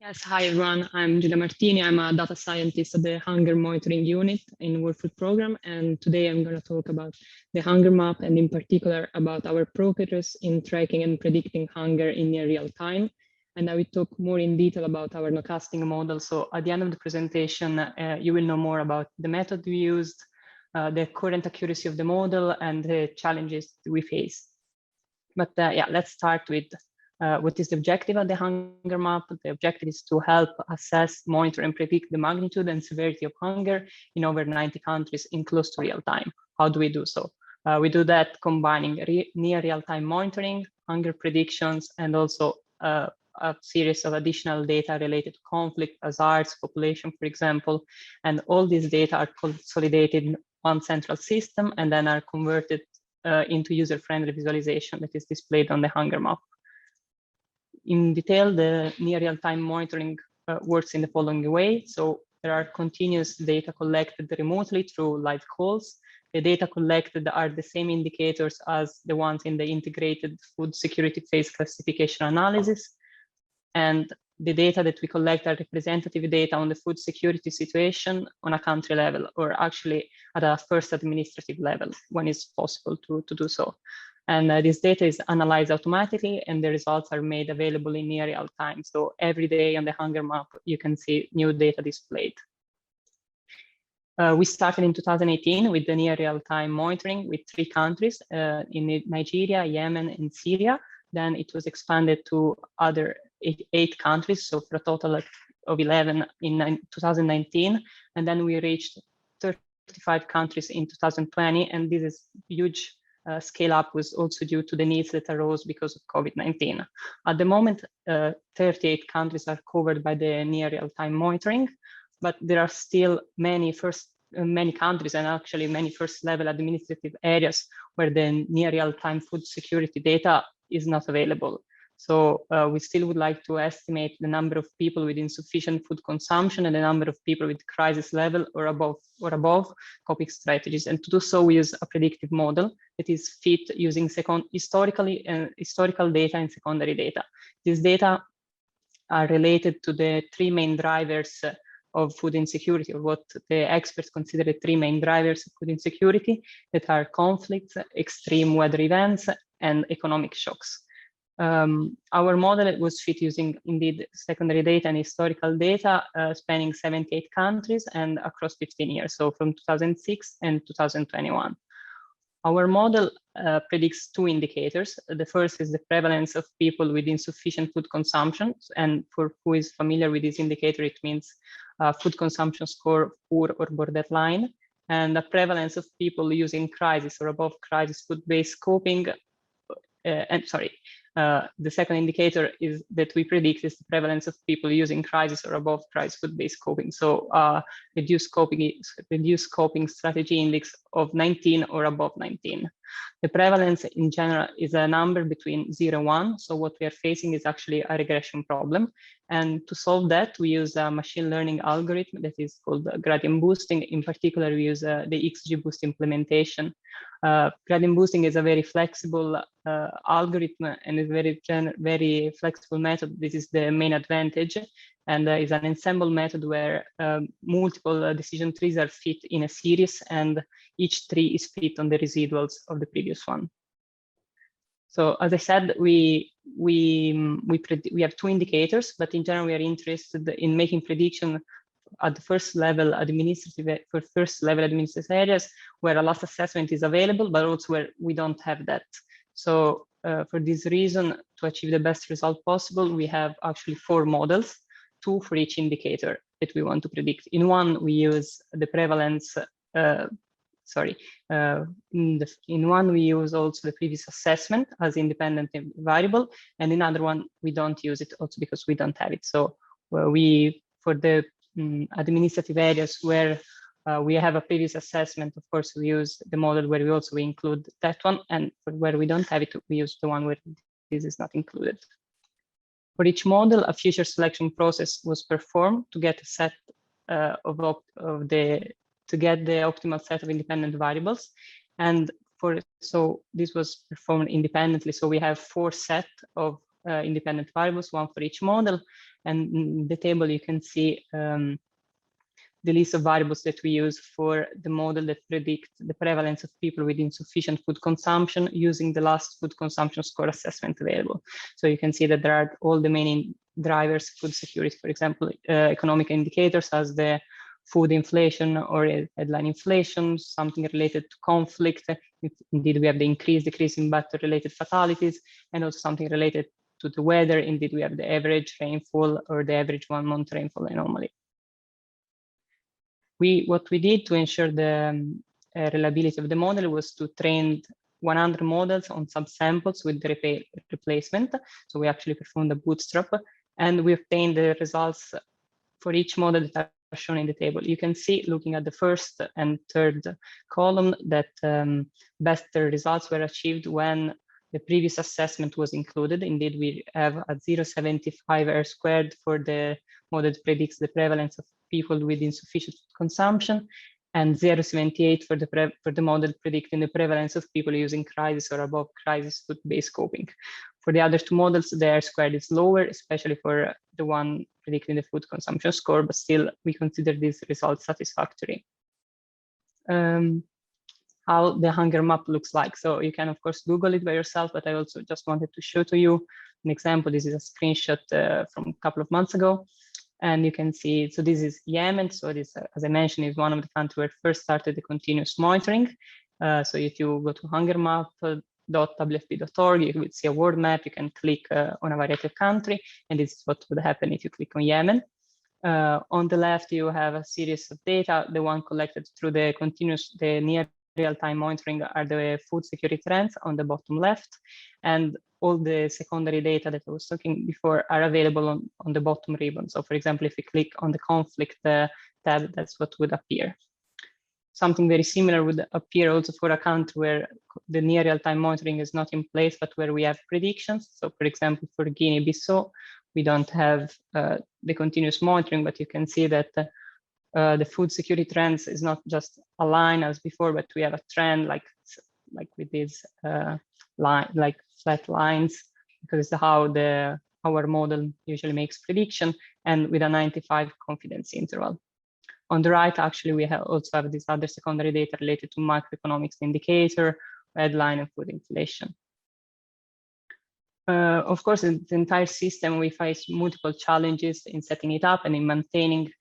Yes, hi everyone. I'm Giulia Martini. I'm a data scientist at the Hunger Monitoring Unit in World Food Program. And today I'm going to talk about the hunger map and in particular about our progress in tracking and predicting hunger in near real time. And I will talk more in detail about our nowcasting model. So at the end of the presentation, you will know more about the method we used, the current accuracy of the model and the challenges we face. But yeah, let's start with what is the objective of the hunger map? The objective is to help assess, monitor, and predict the magnitude and severity of hunger in over 90 countries in close to real time. How do we do so? We do that combining near real-time monitoring, hunger predictions, and also a series of additional data related to conflict, hazards, population, for example. And all these data are consolidated in one central system and then are converted into user-friendly visualization that is displayed on the hunger map. In detail, the near real-time monitoring works in the following way. So there are continuous data collected remotely through live calls. The data collected are the same indicators as the ones in the integrated food security phase classification analysis. And the data that we collect are representative data on the food security situation on a country level, or actually at a first administrative level when it's possible to do so. And this data is analyzed automatically and the results are made available in near real time. So every day on the hunger map, you can see new data displayed. We started in 2018 with the near real time monitoring with 3 countries in Nigeria, Yemen, and Syria. Then it was expanded to other 8 countries, so for a total of 11 in 2019. And then we reached 35 countries in 2020. And this is huge scale up was also due to the needs that arose because of COVID-19. At the moment, 38 countries are covered by the near real-time monitoring, but there are still many countries and actually many first-level administrative areas where the near real-time food security data is not available. So we still would like to estimate the number of people with insufficient food consumption and the number of people with crisis level or above coping strategies. And to do so, we use a predictive model that is fit using historical data and secondary data. These data are related to the 3 main drivers of food insecurity, or what the experts consider the 3 main drivers of food insecurity, that are conflicts, extreme weather events, and economic shocks. Our model was fit using indeed secondary data and historical data spanning 78 countries and across 15 years, so from 2006 and 2021. Our model predicts 2 indicators. The first is the prevalence of people with insufficient food consumption. And for who is familiar with this indicator, it means food consumption score poor or borderline. And the prevalence of people using crisis or above crisis food-based coping. The second indicator is that we predict is the prevalence of people using crisis or above crisis food-based coping. So reduced coping strategy index of 19 or above 19. The prevalence in general is a number between 0 and 1. So what we are facing is actually a regression problem. And to solve that, we use a machine learning algorithm that is called gradient boosting. In particular, we use the XGBoost implementation. Gradient boosting is a very flexible algorithm and is very flexible method. This is the main advantage, and is an ensemble method where multiple decision trees are fit in a series, and each tree is fit on the residuals of the previous one. So as I said, we have 2 indicators, but in general we are interested in making prediction at the first level administrative areas where a loss assessment is available, but also where we don't have that. So for this reason, to achieve the best result possible, we have actually 4 models, 2 for each indicator that we want to predict. In one, we use the prevalence. In one, we use also the previous assessment as independent variable, and in other one, we don't use it also because we don't have it. So for the administrative areas where we have a previous assessment, of course, we use the model where we also include that one, and for where we don't have it, we use the one where this is not included. For each model, a feature selection process was performed to get a set to get the optimal set of independent variables. And so this was performed independently. So we have 4 sets of independent variables, one for each model. And in the table, you can see the list of variables that we use for the model that predict the prevalence of people with insufficient food consumption using the last food consumption score assessment available. So you can see that there are all the main drivers, food security, for example, economic indicators as the food inflation or headline inflation, something related to conflict. Indeed, we have the decrease in battle-related fatalities, and also something related to the weather. Indeed, we have the average rainfall or the average 1 month rainfall anomaly. What we did to ensure the reliability of the model was to train 100 models on subsamples with the replacement. So we actually performed a bootstrap, and we obtained the results for each model that are shown in the table. You can see, looking at the first and third column, that better results were achieved when the previous assessment was included. Indeed, we have a 0.75 R² for the model that predicts the prevalence of people with insufficient consumption, and 0.78 for the model predicting the prevalence of people using crisis or above crisis food-based coping. For the other two models, the R² is lower, especially for the one predicting the food consumption score, but still we consider these results satisfactory. How the hunger map looks like. So you can of course Google it by yourself, but I also just wanted to show to you an example. This is a screenshot from a couple of months ago. And you can see, so this is Yemen. So this, as I mentioned, is one of the countries where first started the continuous monitoring. So if you go to hungermap.wfp.org, you will see a world map. You can click on a variety of country, and this is what would happen if you click on Yemen. On the left, you have a series of data. The one collected through the near real-time monitoring are the food security trends on the bottom left, and all the secondary data that I was talking before are available on the bottom ribbon. So for example, if you click on the conflict tab, that's what would appear. Something very similar would appear also for a country where the near real-time monitoring is not in place, but where we have predictions. So for example, for Guinea-Bissau, we don't have the continuous monitoring, but you can see that the food security trends is not just a line as before, but we have a trend like with these like flat lines, because it's how our model usually makes prediction, and with a 95 confidence interval. On the right, actually, we also have this other secondary data related to macroeconomics indicator, headline, and food inflation. Of course, in the entire system, we face multiple challenges in setting it up and in maintaining.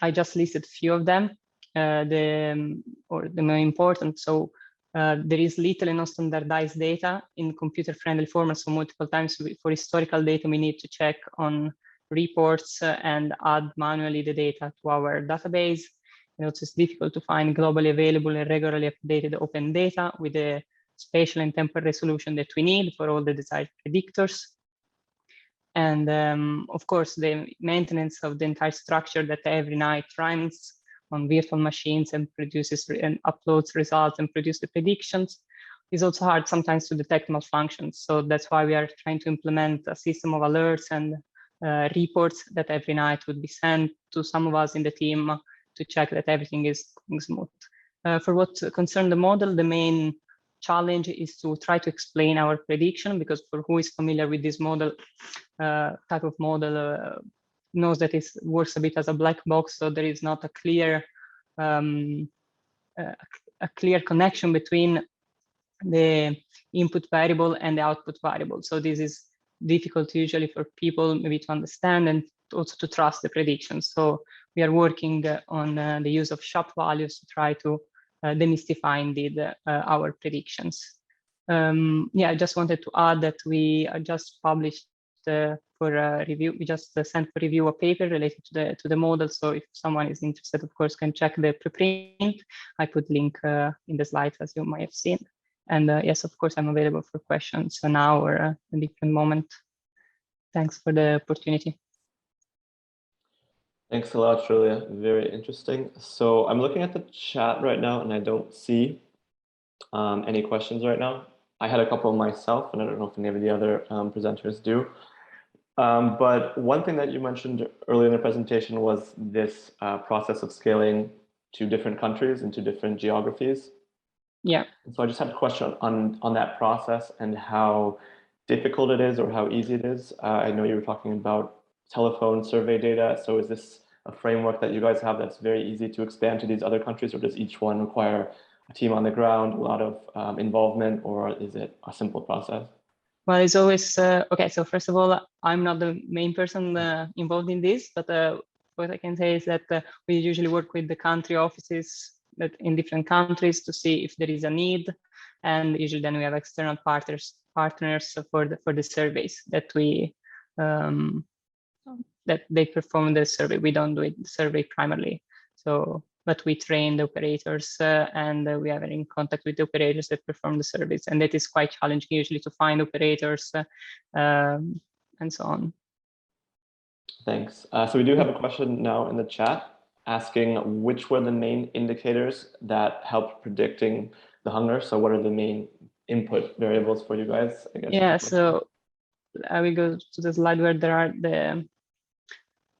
I just listed a few of them, the more important. So there is little and no standardized data in computer-friendly format. So multiple times for historical data, we need to check on reports and add manually the data to our database. And also it's difficult to find globally available and regularly updated open data with the spatial and temporal resolution that we need for all the desired predictors. And of course, the maintenance of the entire structure that every night runs on virtual machines and produces and uploads results and produces the predictions is also hard sometimes to detect malfunctions. So that's why we are trying to implement a system of alerts and reports that every night would be sent to some of us in the team to check that everything is smooth. For what concerns the model, the main challenge is to try to explain our prediction, because for who is familiar with this model, type of model, knows that it works a bit as a black box, so there is not a clear connection between the input variable and the output variable. So this is difficult usually for people maybe to understand and also to trust the predictions. So we are working on the use of shop values to try to demystify indeed our predictions. Yeah, I just wanted to add that we just published for review. We just sent for review a paper related to the model. So if someone is interested, of course, can check the preprint. I put link in the slides, as you might have seen. And yes, of course, I'm available for questions now or a different moment. Thanks for the opportunity. Thanks a lot, Giulia. Very interesting. So I'm looking at the chat right now, and I don't see any questions right now. I had a couple myself, and I don't know if any of the other presenters do. But one thing that you mentioned earlier in the presentation was this process of scaling to different countries and to different geographies. Yeah. So I just had a question on that process and how difficult it is or how easy it is? I know you were talking about telephone survey data. So is this a framework that you guys have that's very easy to expand to these other countries, or does each one require a team on the ground, a lot of involvement, or is it a simple process? Well, it's always okay. So first of all, I'm not the main person involved in this, but what I can say is that we usually work with the country offices that in different countries to see if there is a need, and usually then we have external partners for the surveys that we that they perform the survey. We don't do it the survey primarily. So, but we train the operators and we are in contact with the operators that perform the surveys, and that is quite challenging usually to find operators and so on. Thanks. So we do have a question now in the chat asking which were the main indicators that helped predicting the hunger. So what are the main input variables for you guys? I guess. Yeah, so I will go to the slide where there are the.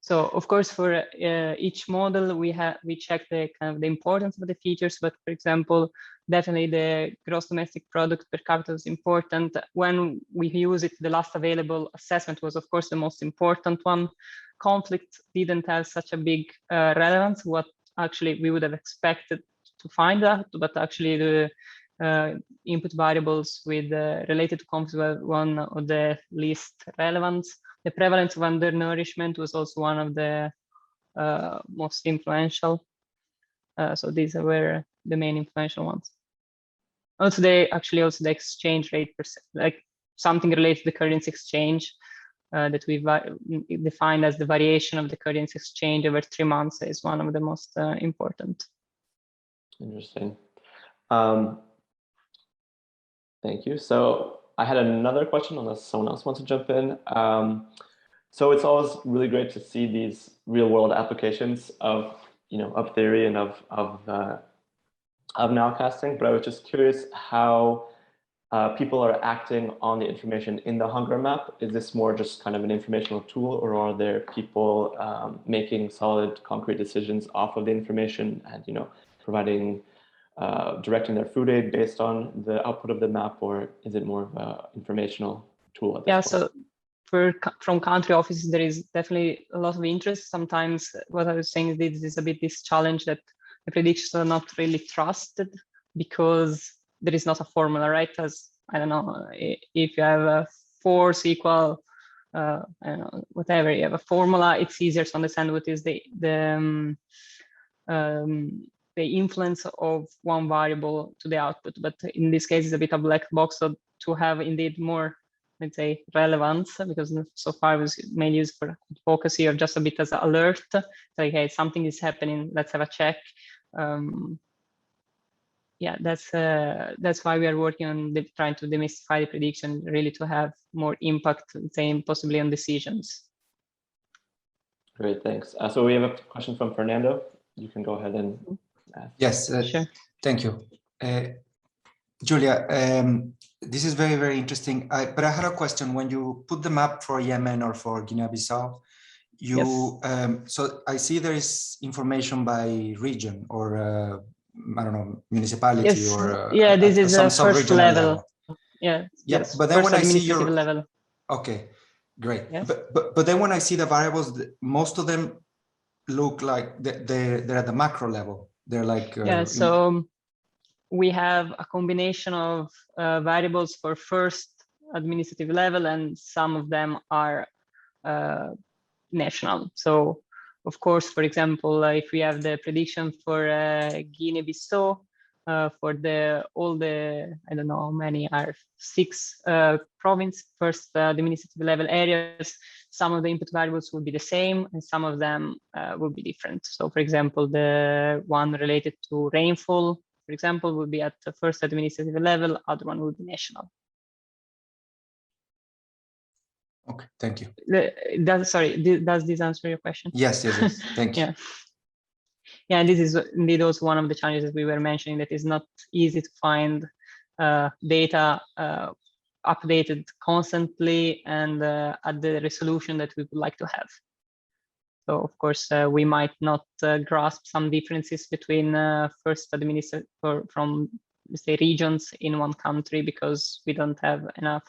So of course, for each model, we check the kind of the importance of the features. But for example, definitely the gross domestic product per capita is important. When we use it, the last available assessment was of course the most important one. Conflict didn't have such a big relevance. What actually we would have expected to find out, but actually the input variables with related to conflict were one of the least relevant. The prevalence of undernourishment was also one of the most influential. So these were the main influential ones. Also, also the exchange rate, like something related to the currency exchange that we defined as the variation of the currency exchange over 3 months is one of the most important. Interesting. Thank you. So I had another question unless someone else wants to jump in. So it's always really great to see these real world applications of theory and of nowcasting. But I was just curious how people are acting on the information in the hunger map. Is this more just kind of an informational tool, or are there people making solid, concrete decisions off of the information and providing directing their food aid based on the output of the map, or is it more of an informational tool at this point? So from country offices, there is definitely a lot of interest. Sometimes what I was saying is this is a bit this challenge that the predictions are not really trusted because there is not a formula, right? As I don't know, if you have a force equal, I don't know, whatever, you have a formula, it's easier to understand what is the influence of one variable to the output. But in this case, it's a bit of a black box. So to have indeed more, let's say, relevance, because so far it was mainly used for advocacy or just a bit as an alert, like, hey, something is happening, let's have a check. Yeah, that's why we are working on trying to demystify the prediction, really to have more impact, say, possibly on decisions. Great, thanks. So we have a question from Fernando. You can go ahead and ask. Yes, sure. Thank you. Giulia, this is very, very interesting. But I had a question. When you put the map for Yemen or for Guinea-Bissau, you so I see there is information by region or I don't know, municipality or this is some a first level. Yes. But then when I see your level. Okay, great. Yes. But then when I see the variables, most of them look like they're at the macro level. They're like so we have a combination of variables for first administrative level, and some of them are national. So of course, for example, if we have the prediction for Guinea-Bissau, for all the I don't know how many are 6 province first administrative level areas, some of the input variables will be the same and some of them will be different. So for example, the one related to rainfall, for example, will be at the first administrative level, other one will be national. Okay, thank you. Does this answer your question? Yes. Thank you. Yeah, and this is indeed also one of the challenges we were mentioning, that is not easy to find data updated constantly and at the resolution that we would like to have. So of course, we might not grasp some differences between first administrative from, say, regions in one country because we don't have enough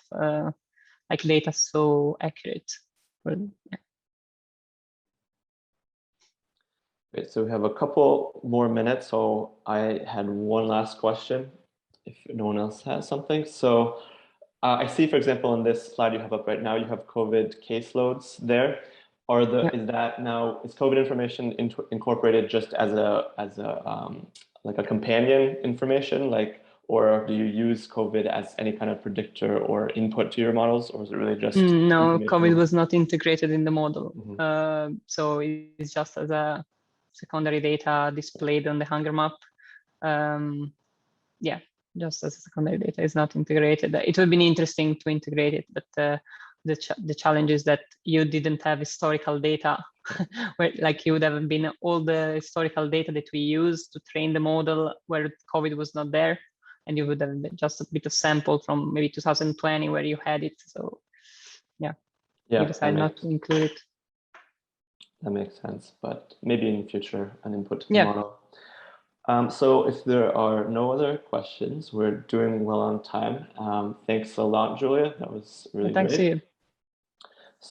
like data so accurate. Yeah. Great, so we have a couple more minutes. So I had one last question, if no one else has something. So I see, for example, in this slide you have up right now, you have COVID caseloads there. Is COVID information incorporated just as like a companion information, or do you use COVID as any kind of predictor or input to your models, or is it really just no? COVID was not integrated in the model, so it's just as a secondary data displayed on the hunger map. Yeah, just as a secondary data, is not integrated. It would have been interesting to integrate it, but the challenge is that you didn't have historical data, where like you would have been all the historical data that we use to train the model where COVID was not there, and you would have just a bit of sample from maybe 2020 where you had it. So yeah, we decided not to include it. That makes sense, but maybe in the future an input to the model. So if there are no other questions, we're doing well on time. Thanks a lot, Giulia. That was really great. Thanks to you.